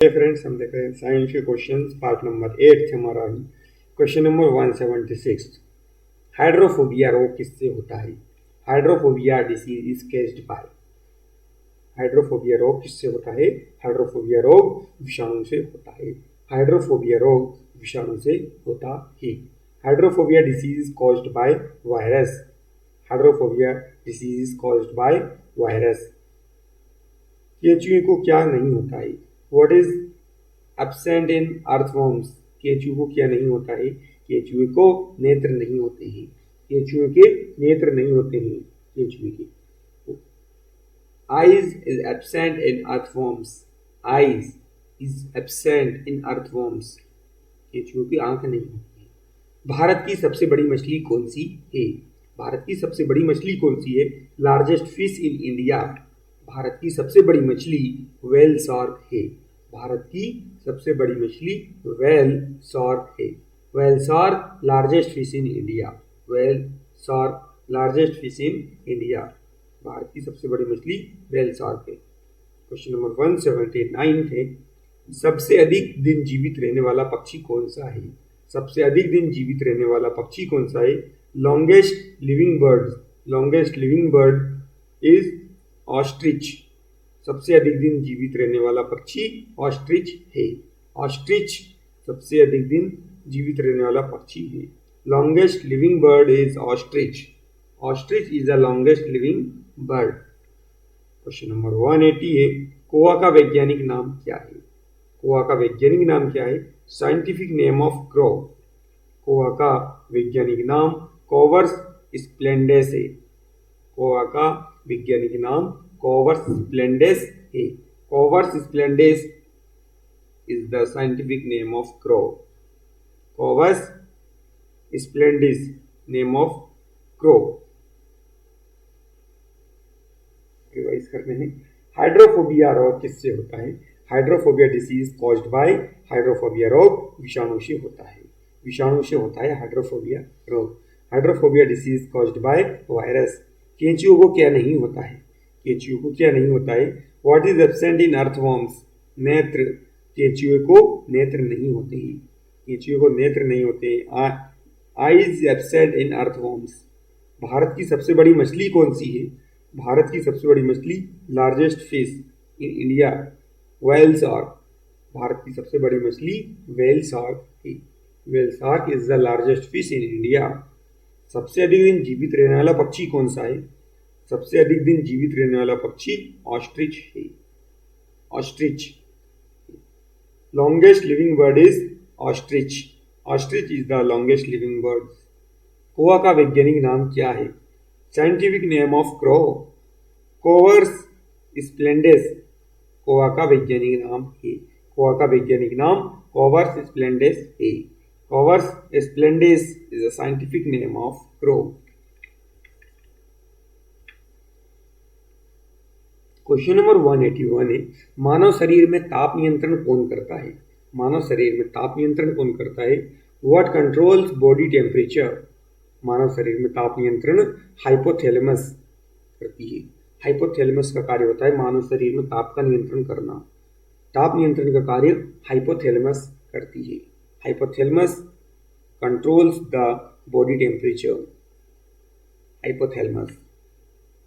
Friends, हम देख रहे हैं साइंस के क्वेश्चंस पार्ट नंबर 8 हमारा ही क्वेश्चन नंबर 176। हाइड्रोफोबिया रोग किससे होता है? Hydrophobia disease is caused by. Hydrophobia रोग किससे होता है? हाइड्रोफोबिया रोग विषाणु से होता है। हाइड्रोफोबिया रोग विषाणु से होता है। Hydrophobia disease is caused by virus. Hydrophobia disease is caused by virus. केंचुए को क्या नहीं होता है? What is absent in earthworms? केंचुए को क्या नहीं होता है? केंचुए को नेत्र नहीं होते हैं। केंचुए के नेत्र नहीं होते हैं। केंचुए के eyes is absent in earthworms. eyes is absent in earthworms. केंचुए की आंख नहीं होती है। भारत की सबसे बड़ी मछली कौन सी है? भारत की सबसे बड़ी मछली कौन सी है? Largest fish in India. Bharat की सबसे बड़ी मछली व्हेल शार्क है। भारत की सबसे बड़ी मछली व्हेल शार्क है। Whale shark largest fish in India. Whale shark largest fish in India. Bharat की सबसे बड़ी मछली व्हेल शार्क है। क्वेश्चन नंबर 179 है, सबसे अधिक दिन जीवित रहने वाला पक्षी कौन सा है? सबसे अधिक दिन जीवित रहने वाला पक्षी कौन सा है? Longest living bird. Longest living bird is ostrich. सबसे अधिक दिन जीवित रहने वाला पक्षी ऑस्ट्रिच है। ऑस्ट्रिच सबसे अधिक दिन जीवित रहने वाला पक्षी है। Longest living bird is ostrich. Ostrich is the longest living bird. Question number 180 है, कोआ का वैज्ञानिक नाम क्या है? कोआ का वैज्ञानिक नाम क्या है? Scientific name of crow. कोआ का वैज्ञानिक नाम कॉवर्स स्प्लेंडेस है। कोआ का वैज्ञानिक नाम कॉवर्स स्प्लेंडेस है। Corvus splendens is the scientific name of crow. Corvus splendens name of crow. Revise करने हैं। हाइड्रोफोबिया रोग किससे होता है? Hydrophobia disease caused by. Hydrophobia रोग विषाणु से होता है। विषाणु से होता है हाइड्रोफोबिया रोग। Hydrophobia disease caused by virus. केंचुओं को क्या नहीं होता है? केंचुओं को क्या नहीं होता है? What is absent in earthworms? नेत्र। केंचुए को नेत्र नहीं होते हैं। केंचुए को नेत्र नहीं होते हैं। Eyes absent in earthworms. Bharat की सबसे बड़ी मछली कौन सी है? भारत की सबसे बड़ी मछली largest fish in India whale shark. Bharat की सबसे बड़ी मछली व्हेल शार्क है। Whale shark is the largest fish in India. सबसे अधिक दिन जीवित रहने वाला पक्षी कौन सा है? सबसे अधिक दिन जीवित रहने वाला पक्षी ऑस्ट्रिच है। Ostrich. Longest living bird is ostrich. Ostrich is the longest living bird. कोआ का वैज्ञानिक नाम क्या है? Scientific name of crow Corvus splendens. कोआ का वैज्ञानिक नाम है। कोआ का वैज्ञानिक नाम कोवर्स स्प्लेंडेस है। Corvus splendens is the scientific name of crow. Question number 181 है, मानव शरीर में ताप नियंत्रण कौन करता है? मानव शरीर में ताप नियंत्रण कौन करता है? What controls body temperature? मानव शरीर में ताप नियंत्रण हाइपोथैलेमस करती है। हाइपोथैलेमस का कार्य होता है मानव शरीर में ताप का नियंत्रण करना। ताप नियंत्रण का कार्य हाइपोथैलेमस करती है। Hypothalamus controls the body temperature. Hypothalamus.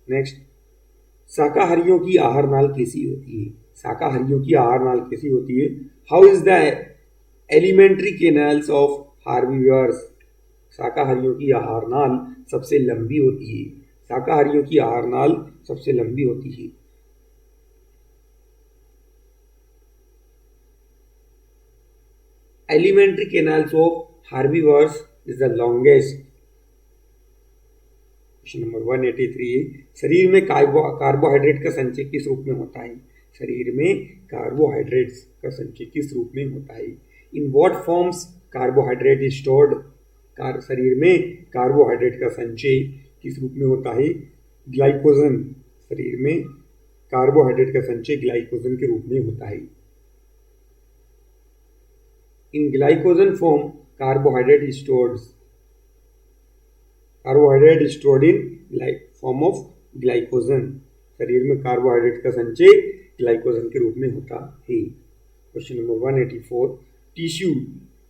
Next, शाकाहारियों की आहार नाल कैसी होती है? शाकाहारियों की आहार नाल कैसी होती है? How is the alimentary canals of herbivores? शाकाहारियों की आहार नाल सबसे लंबी होती है। शाकाहारियों की आहार नाल सबसे लंबी होती है। Elementary canals of herbivores is the longest. Question number 183 है, शरीर में कार्बोहाइड्रेट का संचय किस रूप में होता है? शरीर में कार्बोहाइड्रेट्स का संचय किस रूप में होता है? In what forms carbohydrate is stored? शरीर में कार्बोहाइड्रेट का संचय किस रूप में होता है? ग्लाइकोजन। शरीर में कार्बोहाइड्रेट का संचय ग्लाइकोजन के रूप में होता है। In glycogen form carbohydrate is stored. Carbohydrate is stored in form of glycogen. शरीर में कार्बोहाइड्रेट का संचय ग्लाइकोजन के रूप में होता है। क्वेश्चन नंबर 184, टिश्यू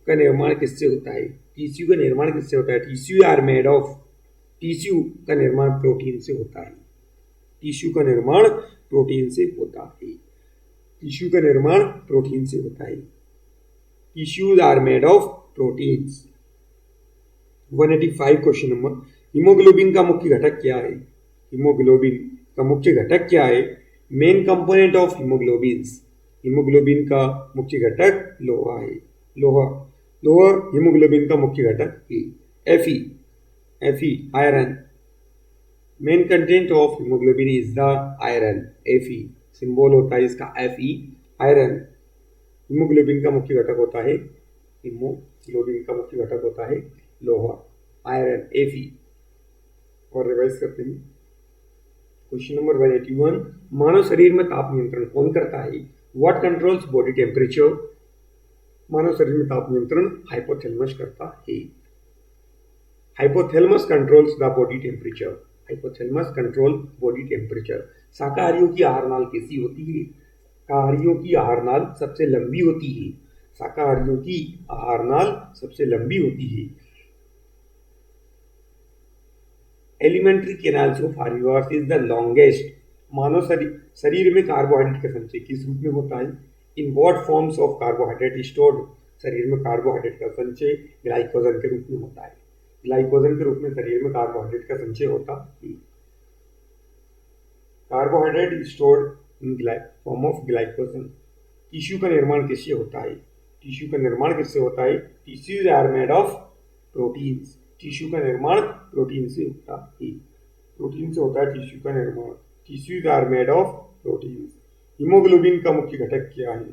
का निर्माण किससे होता है? टिश्यू का निर्माण किससे होता है? Tissue are made of, tissue का निर्माण प्रोटीन से होता है। टिश्यू का निर्माण प्रोटीन से होता है। टिश्यू का निर्माण प्रोटीन से होता है। Tissues are made of proteins. 185 question number, haemoglobin का मुख्य घटक क्या है? हीमोग्लोबिन का मुख्य घटक क्या है? Main component of haemoglobins, haemoglobin का मुख्य घटक लोहा है। लोहा, लोहा हीमोग्लोबिन का मुख्य घटक है। Fe, iron, main content of haemoglobin is the iron. Fe symbol होता है इसका Fe, आयरन। हीमोग्लोबिन का मुख्य घटक होता है, हीमोग्लोबिन का मुख्य घटक होता है लोहा, आयरन, Fe। और रिवाइज करते हैं। क्वेश्चन नंबर 181, मानव शरीर में ताप नियंत्रण कौन करता है? What controls body temperature? मानव शरीर में ताप नियंत्रण हाइपोथैलेमस करता है। Hypothalamus controls the body temperature. Hypothalamus control body temperature. शाकाहारियों की आहार नाल कैसी होती है? शाकाहारियों की आहार नाल सबसे लंबी होती है। शाकाहारियों की आहार नाल सबसे लंबी होती है। Elementary canals of herbivores is the longest. मानव शरीर में कार्बोहाइड्रेट का संचय किस रूप में होता है? In what forms of carbohydrate stored? शरीर में कार्बोहाइड्रेट का संचय ग्लाइकोजन के रूप में होता है। ग्लाइकोजन के रूप में शरीर में कार्बोहाइड्रेट का संचय होता है। Carbohydrate stored in form of glycogen. Tissue का निर्माण किससे होता है? टिश्यू का निर्माण किससे होता है? Tissues are made of proteins. Tissue का निर्माण प्रोटीन से होता है। प्रोटीन से होता है टिश्यू का निर्माण। Tissues are made of proteins. Haemoglobin का मुख्य घटक क्या है?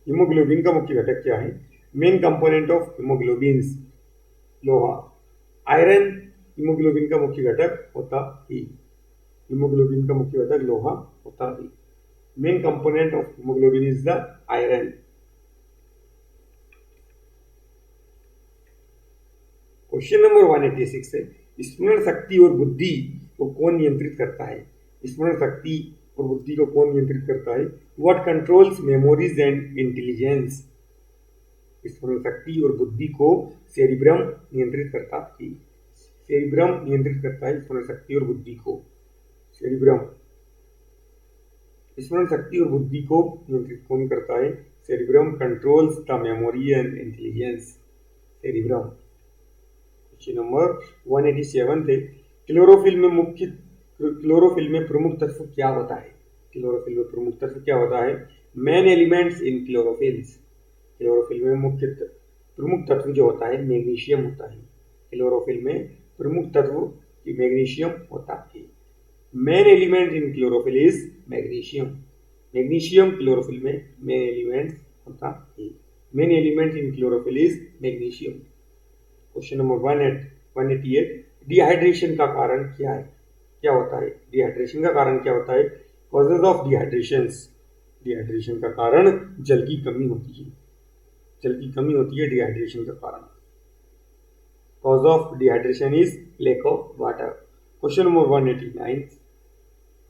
हीमोग्लोबिन का मुख्य घटक क्या है? मेन कंपोनेंट ऑफ हीमोग्लोबिन्स लोहा, आयरन हीमोग्लोबिन का मुख्य घटक होता है। हीमोग्लोबिन का मुख्य घटक लोहा होता है। Main component of haemoglobin is the iron. Question number 186 है, स्मरण शक्ति और बुद्धि को कौन नियंत्रित करता है? स्मरण शक्ति और बुद्धि को कौन नियंत्रित करता है? What controls memories and intelligence? स्मरण शक्ति और बुद्धि को सेरिब्रम नियंत्रित करता है। सेरिब्रम नियंत्रित करता है स्मरण शक्ति और बुद्धि को। सेरिब्रम। स्मरण शक्ति और बुद्धि को नियंत्रित कौन करता है? Cerebrum controls the memory and intelligence. Cerebrum. Question number 187 थे, क्लोरोफिल में प्रमुख तत्व क्या होता है? क्लोरोफिल में प्रमुख तत्व क्या होता है? Main elements in chlorophylls. Chlorophyll में मुख्य प्रमुख तत्व जो होता है मैग्नीशियम होता है। क्लोरोफिल में प्रमुख तत्व मैग्नीशियम होता है। Main element in chlorophyll is magnesium. Magnesium chlorophyll में मेन एलिमेंट होता है। Main element in chlorophyll is magnesium. Question number 188, dehydration का कारण क्या है? क्या होता है? डिहाइड्रेशन का कारण क्या होता है? Causes of dehydration. डिहाइड्रेशन का कारण जल की कमी होती है। जल की कमी होती है डिहाइड्रेशन का कारण। Cause of dehydration is lack of water. Question number 189,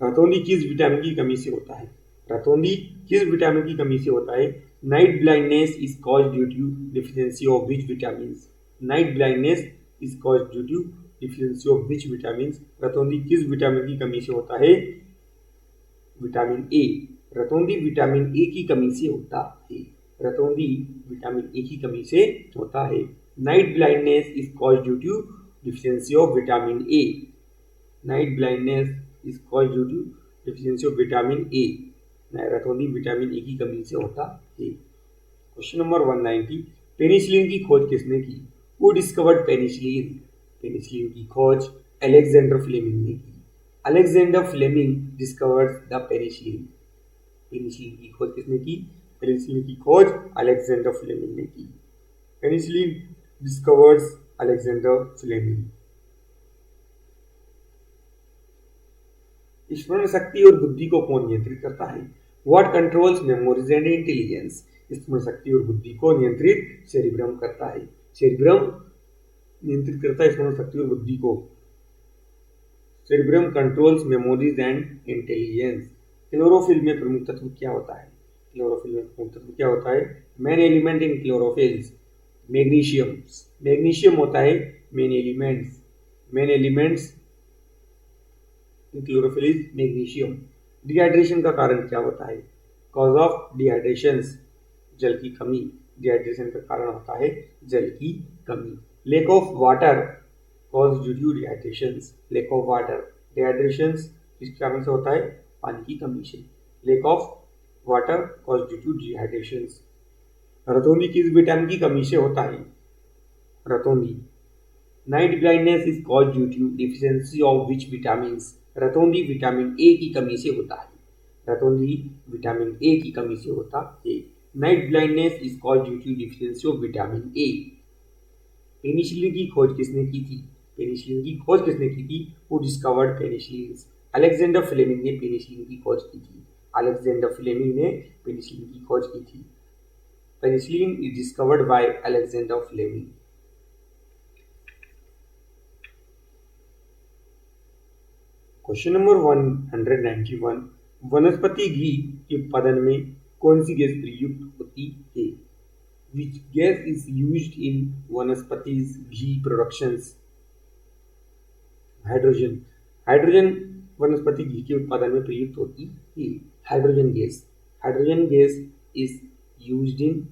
रतौंधी किस विटामिन की कमी से होता है? रतौंधी किस विटामिन की कमी से होता है? Night blindness is caused due to deficiency of which vitamins? Night blindness is caused due to deficiency of which vitamins? रतौंधी किस विटामिन की कमी से होता है? Vitamin A. रतौंधी विटामिन ए की कमी से होता है। रतौंधी विटामिन ए की कमी से होता है। Night blindness is caused due to deficiency of vitamin A. Night blindness is caused due to deficiency of vitamin A. रतौंधी विटामिन ए की कमी से होता है। क्वेश्चन नंबर 190, पेनिसिलिन की खोज किसने की? Who discovered penicillin? पेनिसिलिन की खोज अलेक्जेंडर फ्लेमिंग ने की। Alexander Fleming discovered the penicillin. Penicillin की खोज किसने की? पेनिसिलिन की खोज अलेक्जेंडर फ्लेमिंग ने की। Penicillin discovered Alexander Fleming. स्मरण शक्ति और बुद्धि को कौन नियंत्रित करता है? What controls memories and intelligence? स्मरण शक्ति और बुद्धि को नियंत्रित सेरिब्रम करता है। सेरिब्रम नियंत्रित करता है स्मरण शक्ति और बुद्धि को। Cerebrum controls memories and intelligence. Chlorophyll में प्रमुख तत्व क्या होता है? क्लोरोफिल में प्रमुख तत्व क्या होता है? Main element in chlorophylls magnesium. Magnesium होता है main elements. Main elements in chlorophyll is magnesium. Dehydration का कारण क्या होता है? कॉज ऑफ डिहाइड्रेशन, जल की कमी। डिहाइड्रेशन का कारण होता है जल की कमी। Lack of water cause due to dehydration. Lack of water, dehydration किस कारण से होता है? पानी की कमी से। Lack of water cause due to dehydration. रतौंधी किस विटामिन की कमी से होता है? रतौंधी। Night blindness is cause due to deficiency of which vitamin. रतौंधी विटामिन ए की कमी से होता है। रतौंधी विटामिन ए की कमी से होता है। Night blindness is cause due to deficiency of vitamin A. Penicillin की खोज किसने की थी? पेनिसिलिन की खोज किसने की थी? Who discovered penicillin? Alexander Fleming ने पेनिसिलिन की खोज की थी। अलेक्जेंडर फ्लेमिंग ने पेनिसिलिन की खोज की थी। Penicillin is discovered by Alexander Fleming. Question number 191, वनस्पति घी के उत्पादन में कौन सी गैस प्रयुक्त होती है? Which gas is used in वनस्पतिज घी प्रोडक्शंस? हाइड्रोजन। हाइड्रोजन वनस्पति घी के उत्पादन में प्रयुक्त होती है। Hydrogen gas. Hydrogen gas is used in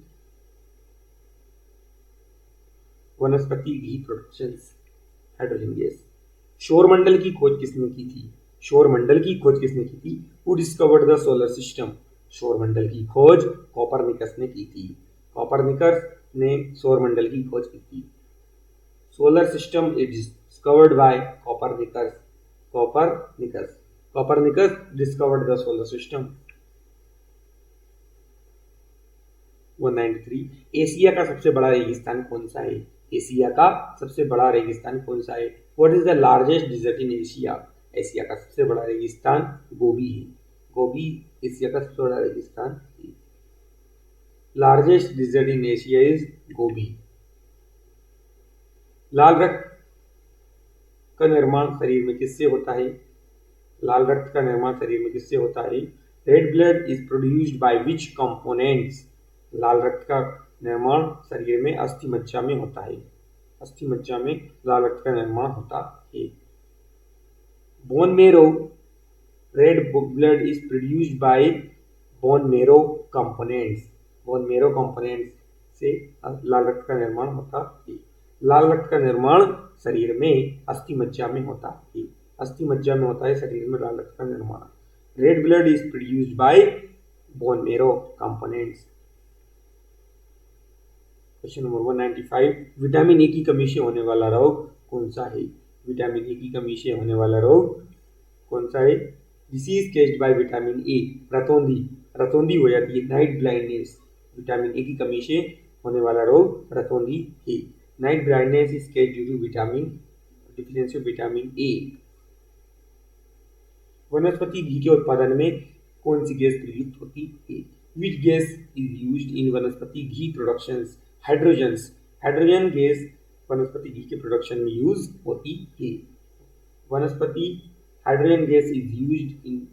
vanaspati ghee productions. Hydrogen gas. सौरमंडल की खोज किसने की थी? सौरमंडल की खोज किसने की थी? Who discovered the solar system? सौरमंडल की खोज कोपरनिकस ने की थी। कोपरनिकस ने सौरमंडल की खोज की थी। Solar system is discovered bye Copernicus. Copernicus. Copernicus discovered the solar system. 193, Asia का सबसे बड़ा रेगिस्तान कौन सा है? एशिया का सबसे बड़ा रेगिस्तान कौन सा है? What is the largest desert in Asia? Asia का सबसे बड़ा रेगिस्तान गोबी है। गोबी एशिया का सबसे बड़ा रेगिस्तान है। Largest desert in Asia is Gobi. लाल रक्त का निर्माण शरीर में किससे होता है? लाल रक्त का निर्माण शरीर में किससे होता है? Red blood is produced by which components? लाल रक्त का निर्माण शरीर में अस्थि मज्जा में होता है। अस्थि मज्जा में लाल रक्त का निर्माण होता है। Bone marrow, red blood is produced bye bone marrow components. Bone marrow components से लाल रक्त का निर्माण होता है। लाल रक्त का निर्माण शरीर में अस्थि मज्जा में होता है। अस्थि मज्जा में होता है शरीर में लाल रक्त का निर्माण। Red blood is produced bye bone marrow components. Question number 195, vitamin A की कमी से होने वाला रोग कौन सा है? विटामिन ए की कमी से होने वाला रोग कौन सा है? Disease caused by vitamin A. रतौंधी। रतौंधी हो जाती है। Night blindness. विटामिन ए की कमी से होने वाला रोग रतौंधी है। Night blindness is caused due to vitamin deficiency of vitamin A. वनस्पति घी के उत्पादन में कौन सी गैस प्रयुक्त होती है? Which gas is used in vanaspati ghee productions? Hydrogens. Hydrogen gas वनस्पति घी के प्रोडक्शन में यूज होती है। वनस्पति hydrogen gas is used in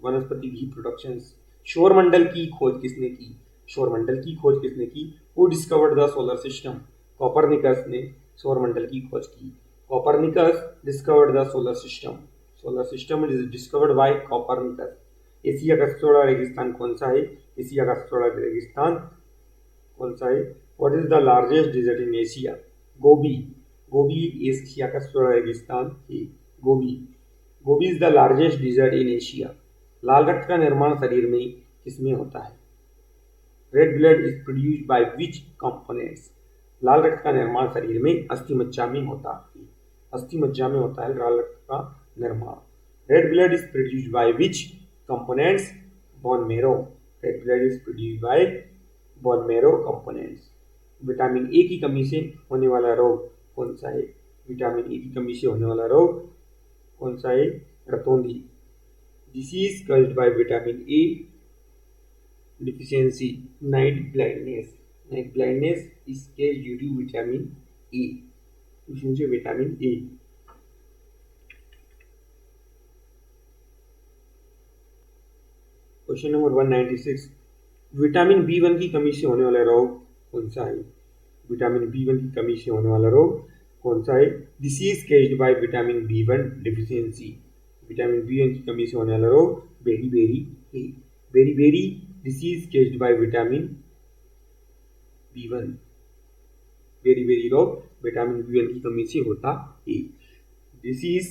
vanaspati ghee productions. सौरमंडल की खोज किसने की? सौरमंडल की खोज किसने की? Who discovered the solar system? Copernicus ने सौरमंडल की खोज की। Copernicus discovered the solar system. Solar system is discovered bye Copernicus. Asia का सबसे बड़ा रेगिस्तान कौन सा है? एशिया का सबसे बड़ा रेगिस्तान कौन सा है? What is the largest desert in Asia? Gobi. Gobi Asia का सबसे बड़ा रेगिस्तान है। Gobi. Gobi is the largest desert in Asia. लाल रक्त का निर्माण शरीर में किसमें होता है? Red blood is produced by which components? लाल रक्त का निर्माण शरीर में अस्थि मज्जा में होता है। अस्थि मज्जा में होता है लाल रक्त का निर्माण। Red blood is produced by which components? Bone marrow. Red blood is produced bye bone marrow components. Vitamin A की कमी से होने वाला रोग कौन सा है? विटामिन ए की कमी से होने वाला रोग कौन सा है? रतौंधी। Disease caused by vitamin A deficiency, night blindness. Night blindness is caused due to vitamin A. Deficiency of vitamin A. Question number 196. Vitamin B 1 की कमी से होने वाला रोग कौन सा है? विटामिन बी 1 की कमी से होने वाला रोग कौन सा है? Disease caused by vitamin B 1 deficiency. Vitamin B 1 की कमी से होने वाला रोग बेरी है। Beri disease caused by vitamin B 1। Beri रोग विटामिन बी 1 की कमी से होता है। Disease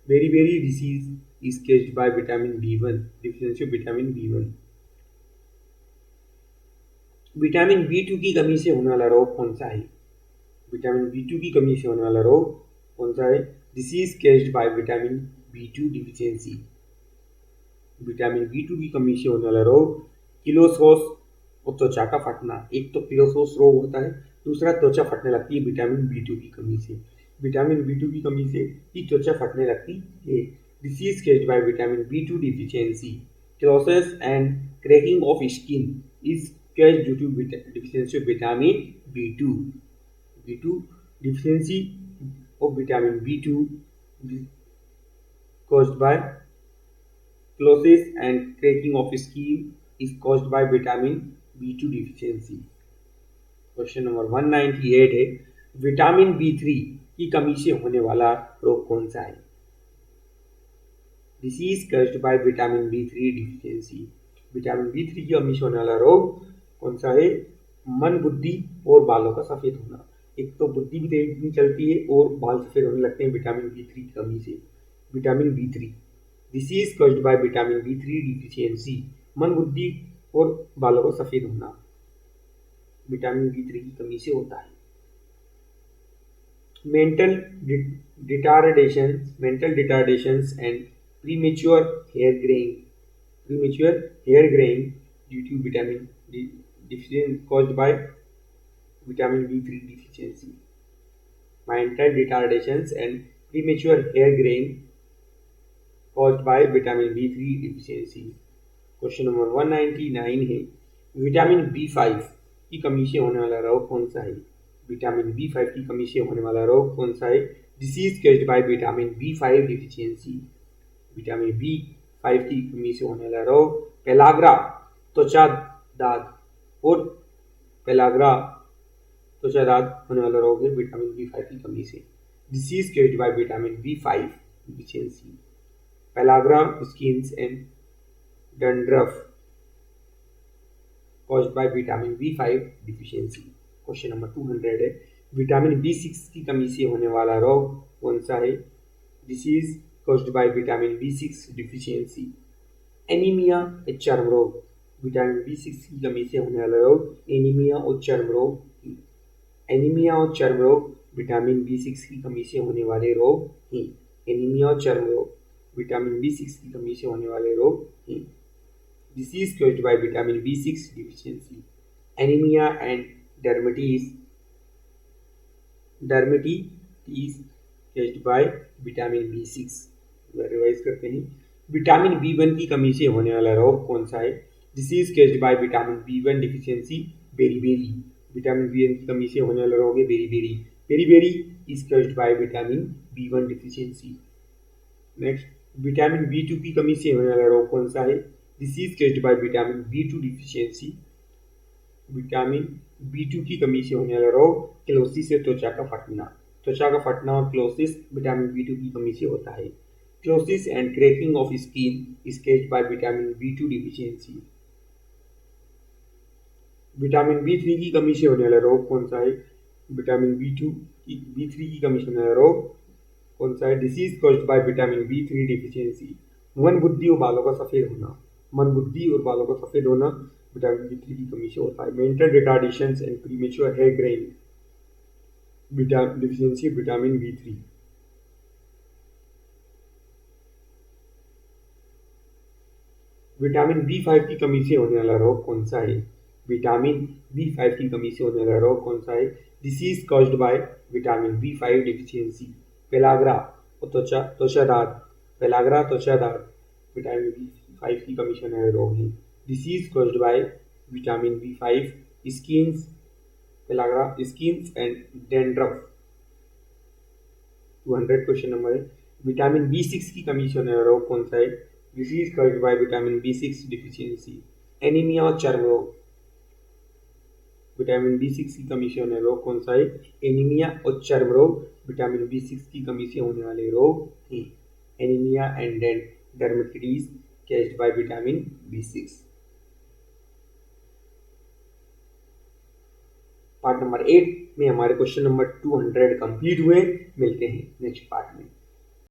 beri disease is caused by vitamin B 1 deficiency of vitamin B 1। Vitamin B 2 की कमी से होने वाला रोग कौन सा है? विटामिन बी 2 की कमी से होने वाला रोग कौन सा है? Disease caused by vitamin B 2 deficiency. Vitamin B 2 की कमी से होने वाला रोग किलोसोस और त्वचा का फटना। एक तो किलोसोस रोग होता है, दूसरा त्वचा फटने लगती है विटामिन बी 2 की कमी से। विटामिन बी 2 की कमी से ही त्वचा फटने लगती है। Disease caused by vitamin B 2 deficiency. Cheilosis and cracking of skin is caused due to deficiency of vitamin B2. B2 deficiency of vitamin B2 caused by closis and cracking of skin is caused by vitamin B2 deficiency. Question number 198 है, vitamin B 3 की कमी से होने वाला रोग कौन सा है? Disease caused by vitamin B 3 deficiency. Vitamin B 3 की कमी से होने वाला रोग कौन सा है? मन बुद्धि और बालों का सफेद होना। एक तो बुद्धि भी तेज नहीं चलती है और बाल सफेद होने लगते हैं विटामिन बी 3 की कमी से। Vitamin B 3 disease caused by vitamin B 3 deficiency. मन बुद्धि और बालों का सफेद होना विटामिन बी 3 की कमी से होता है। Mental retardations and premature hair greying due to vitamin deficiency caused by vitamin B 3 deficiency. Mental retardations and premature hair graying caused by vitamin B 3 deficiency. Question number 199 है, विटामिन बी 5 की कमी से होने वाला रोग कौन सा है? विटामिन बी 5 की कमी से होने वाला रोग कौन सा है? Disease caused by vitamin B 5 deficiency. Vitamin B 5 की कमी से होने वाला रोग पेलाग्रा त्वचा दाद और पेलाग्रा त्वचा दाद होने वाला रोग है विटामिन बी 5 की कमी से। Disease caused by vitamin B 5 deficiency. Pellagra skins and dandruff caused by vitamin B 5 deficiency. Question number 200 है, विटामिन बी 6 की कमी से होने वाला रोग कौन सा है? Disease caused by vitamin B 6 deficiency. Anaemia और चर्म रोग। विटामिन बी 6 की कमी से होने वाला रोग एनीमिया और चर्म रोग। एनीमिया और चर्म रोग विटामिन बी 6 की कमी से होने वाले रोग हैं। एनीमिया और चर्म रोग विटामिन बी 6 की कमी से होने वाले रोग हैं। Disease caused by vitamin B 6 deficiency. Anemia and dermatitis caused by vitamin B 6। Revise करते हैं, विटामिन बी 1 की कमी से होने वाला रोग कौन सा है? Disease caused by vitamin B 1 deficiency. Beri vitamin B 1 की कमी से होने वाला रोग है beri is caused by vitamin B 1 deficiency. Next, vitamin B 2 की कमी से होने वाला रोग कौन सा है? Disease caused by vitamin B 2 deficiency. Vitamin B 2 की कमी से होने वाला रोग क्लोसिस से त्वचा का फटना और क्लोसिस विटामिन बी 2 की कमी से होता है। Cheilosis and cracking of skin is caused by vitamin B 2 deficiency. Vitamin B 3 की कमी से होने वाला रोग कौन सा है? विटामिन बी 3 की कमी से होने वाला रोग कौन सा है? Disease caused by vitamin B 3 deficiency. मन बुद्धि और बालों का सफेद होना विटामिन बी 3 की कमी से होता है। Mental retardations and premature hair greying deficiency vitamin B 3। Vitamin B 5 की कमी से होने वाला रोग कौन सा है? विटामिन बी 5 की कमी से होने वाला रोग कौन सा है? Disease caused by vitamin B 5 deficiency. Pellagra त्वचा दाद विटामिन बी 5 की कमी से होने वाला रोग है। Disease caused by vitamin B 5 skins and dandruff. 200 question number है, विटामिन बी 6 की कमी से होने वाला रोग कौन सा है? Disease caused by vitamin B 6 deficiency. Anaemia और चर्म रोग। विटामिन B6 की कमी से होने वाले रोग कौन सा है? एनीमिया और चर्म रोग विटामिन B6 की कमी से होने वाले रोग हैं। Anaemia and dermatitis caused by vitamin B6। Part number 8 में हमारे क्वेश्चन नंबर 200 कंप्लीट हुए। मिलते हैं नेक्स्ट पार्ट में।